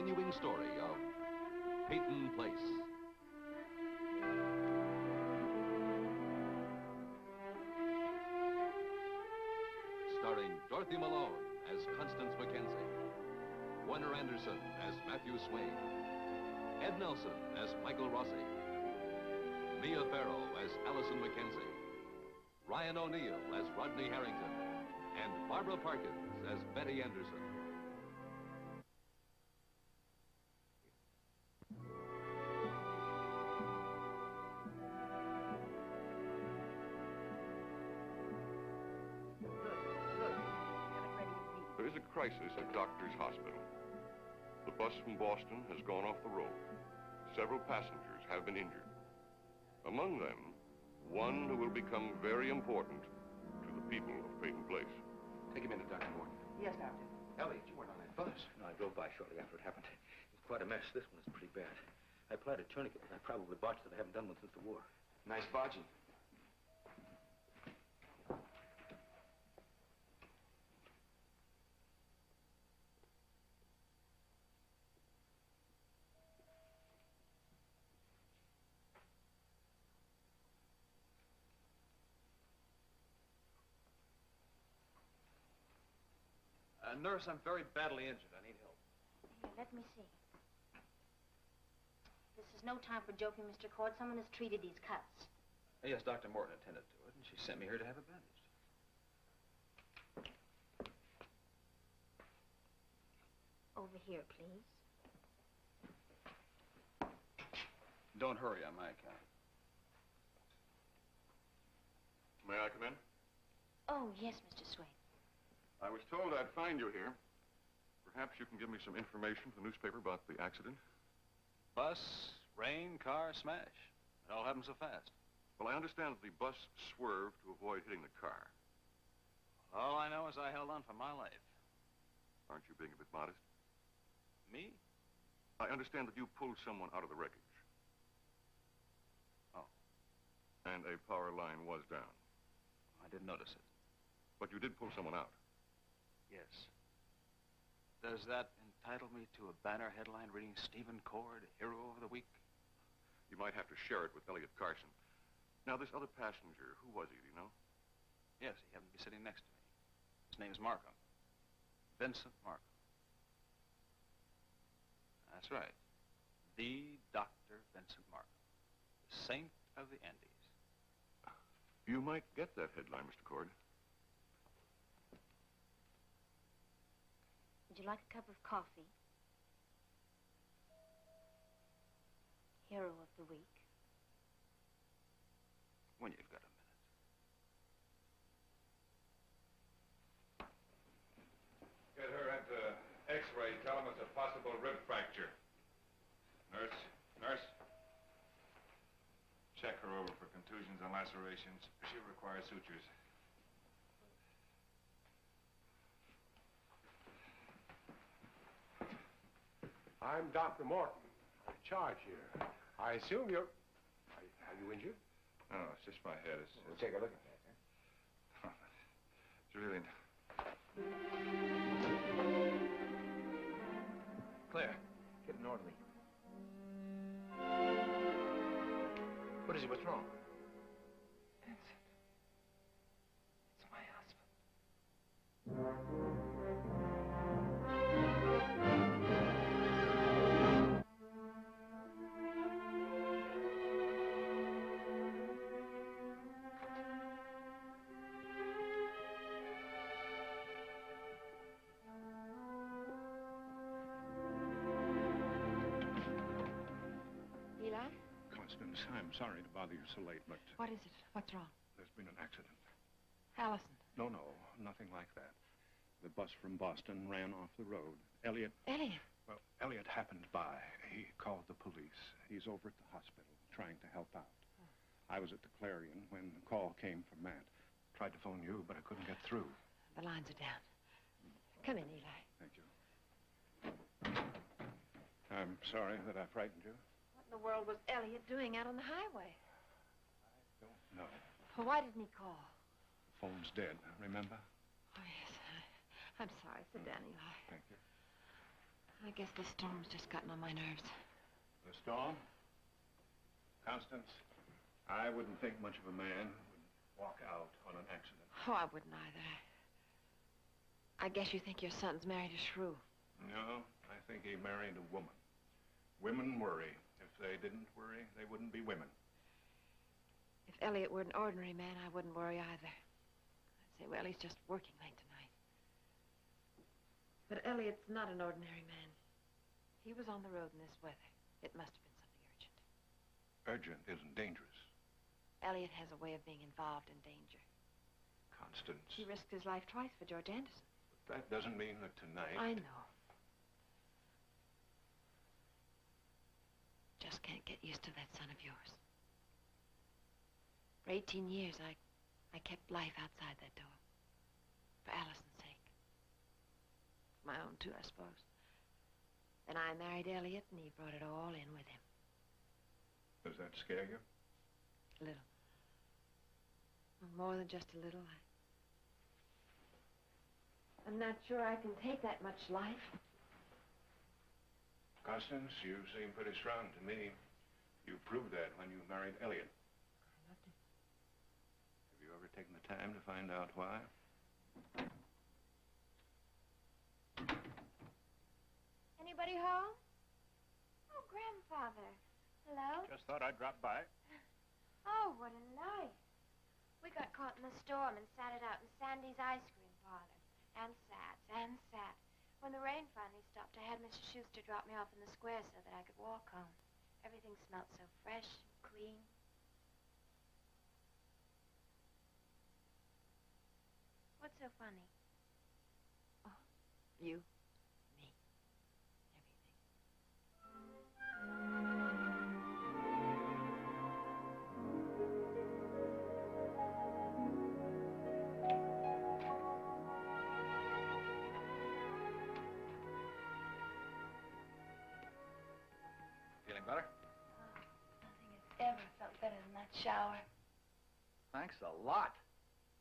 Continuing story of Peyton Place. Starring Dorothy Malone as Constance Mackenzie, Warner Anderson as Matthew Swain, Ed Nelson as Michael Rossi, Mia Farrow as Allison Mackenzie, Ryan O'Neill as Rodney Harrington, and Barbara Parkins as Betty Anderson. There is a crisis at Doctor's Hospital. The bus from Boston has gone off the road. Several passengers have been injured. Among them, one who will become very important to the people of Peyton Place. Take him in to Dr. Morton. Yes, Doctor. Elliot, you weren't on that bus. No, I drove by shortly after it happened. It was quite a mess. This one is pretty bad. I applied a tourniquet, but I probably botched it. I haven't done one since the war. Nice bodging. Nurse, I'm very badly injured. I need help. Here, let me see. This is no time for joking, Mr. Cord. Someone has treated these cuts. Yes, Dr. Morton attended to it, and she sent me here to have it bandaged. Over here, please. Don't hurry on my account. May I come in? Oh, yes, Mr. Swain. I was told I'd find you here. Perhaps you can give me some information from the newspaper about the accident? Bus, rain, car, smash. It all happened so fast. Well, I understand that the bus swerved to avoid hitting the car. All I know is I held on for my life. Aren't you being a bit modest? Me? I understand that you pulled someone out of the wreckage. Oh. And a power line was down. I didn't notice it. But you did pull someone out. Yes. Does that entitle me to a banner headline reading Stephen Cord, Hero of the Week? You might have to share it with Elliot Carson. Now, this other passenger, who was he, do you know? Yes, he happened to be sitting next to me. His name's Markham. Vincent Markham. That's right. The Dr. Vincent Markham. The Saint of the Andes. You might get that headline, Mr. Cord. Would you like a cup of coffee? Hero of the Week. When you've got a minute. Get her into X-ray. Tell them it's a possible rib fracture. Nurse. Check her over for contusions and lacerations. She'll require sutures. I'm Dr. Morton. I'm in charge here. I assume you're... Are you injured? No, it's just my head. We'll take a look at that, It's really... Claire, get an orderly. What is it? What's wrong? Vincent. It's my husband. Eli? Constance, I'm sorry to bother you so late, but What is it? What's wrong? there's been an accident. Allison. No, nothing like that. The bus from Boston ran off the road. Elliot... Elliot. Well, Elliot happened by. He called the police. He's over at the hospital trying to help out. I was at the Clarion when the call came from Matt. Tried to phone you, but I couldn't get through. The lines are down. Come in, Eli. Thank you. I'm sorry that I frightened you. What in the world was Elliot doing out on the highway? Don't know. Well, why didn't he call? The phone's dead, remember? Oh, yes. I'm sorry. Sit down, Eli. Thank you. I guess the storm's just gotten on my nerves. The storm? Constance, I wouldn't think much of a man would walk out on an accident. Oh, I wouldn't either. I guess you think your son's married a shrew. No, I think he married a woman. Women worry. If they didn't worry, they wouldn't be women. If Elliot were an ordinary man, I wouldn't worry either. I'd say, well, he's just working late tonight. But Elliot's not an ordinary man. He was on the road in this weather. It must have been something urgent. Urgent isn't dangerous. Elliot has a way of being involved in danger. Constance. He risked his life twice for George Anderson. That doesn't mean that tonight... I know. Just can't get used to that son of yours. For 18 years, I kept life outside that door. For Allison's sake. My own, too, I suppose. Then I married Elliot, and he brought it all in with him. Does that scare you? A little. More than just a little. I'm not sure I can take that much life. Constance, you seem pretty strong to me. You proved that when you married Elliot. I loved him. Have you ever taken the time to find out why? Anybody home? Oh, Grandfather. Hello? Just thought I'd drop by. Oh, what a night. We got caught in the storm and sat it out in Sandy's ice cream parlor. And sat. When the rain finally stopped, I had Mr. Schuster drop me off in the square so that I could walk home. Everything smelled so fresh and clean. What's so funny? Oh, you. Me. Everything. Feeling better? Nothing has ever felt better than that shower. Thanks a lot.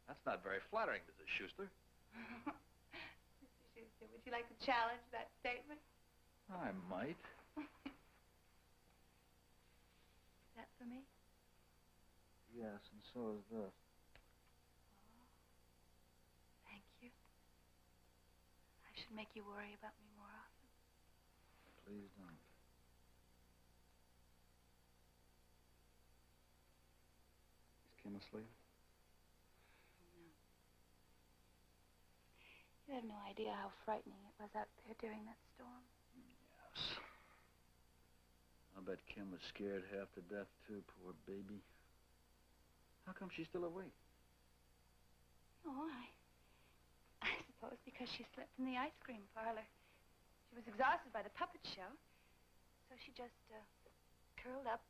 That's not very flattering, Mrs. Schuster. Mr. Schuster, would you like to challenge that statement? I might. Is that for me? Yes, and so is this. Thank you. I should make you worry about me more often. Please don't. Is Kim asleep? You have no idea how frightening it was out there during that storm. Yes. I bet Kim was scared half to death, too, poor baby. How come she's still awake? Oh, I suppose because she slept in the ice cream parlor. She was exhausted by the puppet show, so she just curled up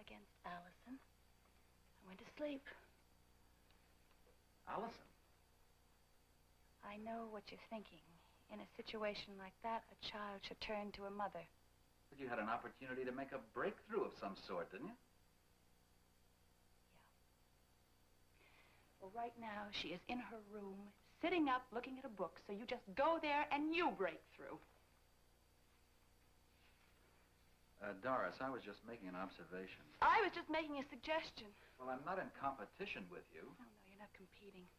against Allison and went to sleep. Allison? I know what you're thinking. In a situation like that, a child should turn to a mother. But you had an opportunity to make a breakthrough of some sort, didn't you? Well, right now, she is in her room, sitting up, looking at a book, so you just go there and you break through. Doris, I was just making an observation. I was just making a suggestion. Well, I'm not in competition with you. No, you're not competing.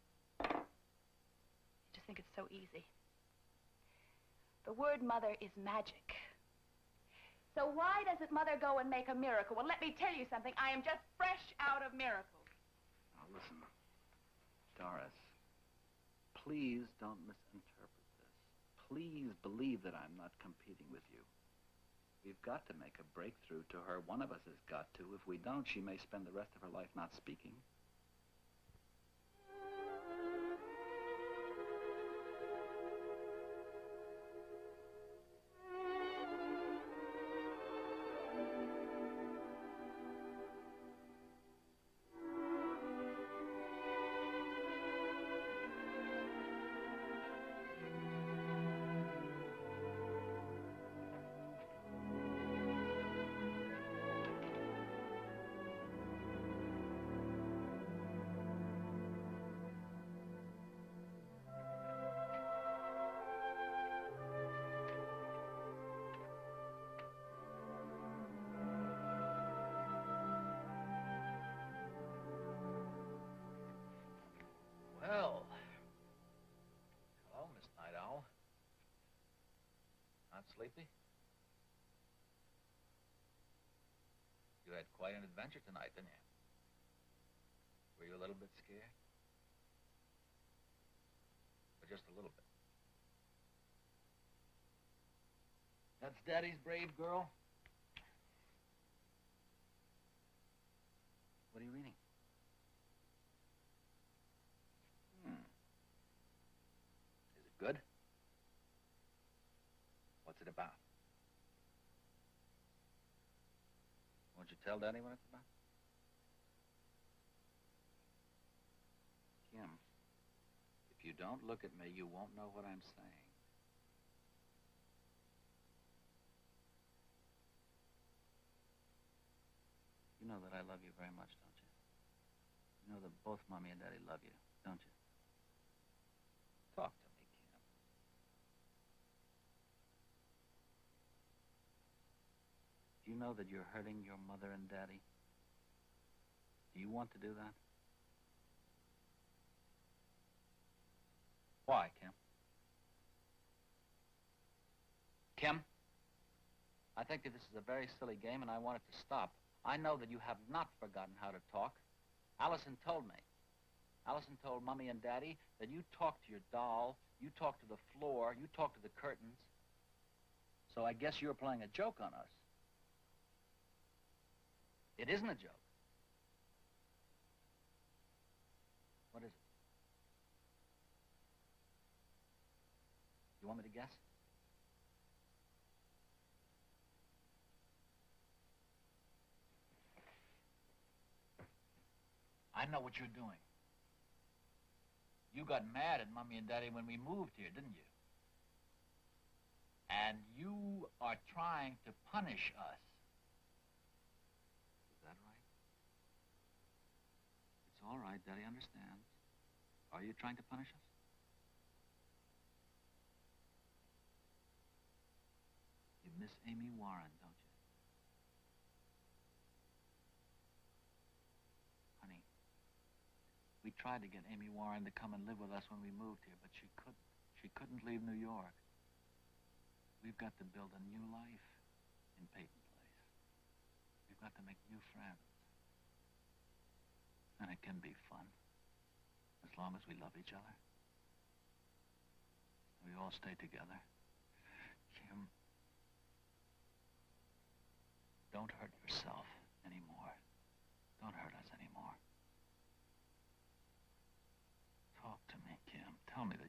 You just think it's so easy. The word mother is magic. So why doesn't mother go and make a miracle? Well, let me tell you something. I am just fresh out of miracles. Now, listen. Doris, please don't misinterpret this. Please believe that I'm not competing with you. We've got to make a breakthrough to her. One of us has got to. If we don't, she may spend the rest of her life not speaking. sleepy? You had quite an adventure tonight, didn't you? Were you a little bit scared? Or just a little bit? That's Daddy's brave girl. What are you reading? Is it good? What's it about? Won't you tell Daddy what it's about? Kim, if you don't look at me, you won't know what I'm saying. You know that I love you very much, don't you? You know that both Mommy and Daddy love you, don't you? Talk to me, Kim. Do you know that you're hurting your mother and Daddy? Do you want to do that? Why, Kim? Kim? I think that this is a very silly game, and I want it to stop. I know that you have not forgotten how to talk. Allison told me. Allison told Mommy and Daddy that you talk to your doll, you talk to the floor, you talk to the curtains. So I guess you're playing a joke on us. It isn't a joke. What is it? You want me to guess? I know what you're doing. You got mad at Mommy and Daddy when we moved here, didn't you? And you are trying to punish us. Is that right? It's all right, Daddy understands. Are you trying to punish us? You miss Amy Warren, don't you? Honey, we tried to get Amy Warren to come and live with us when we moved here, but she couldn't. She couldn't leave New York. We've got to build a new life in Peyton Place. We've got to make new friends. And it can be fun, as long as we love each other. We all stay together. Kim, don't hurt yourself anymore. Don't hurt us anymore. Talk to me, Kim. Tell me that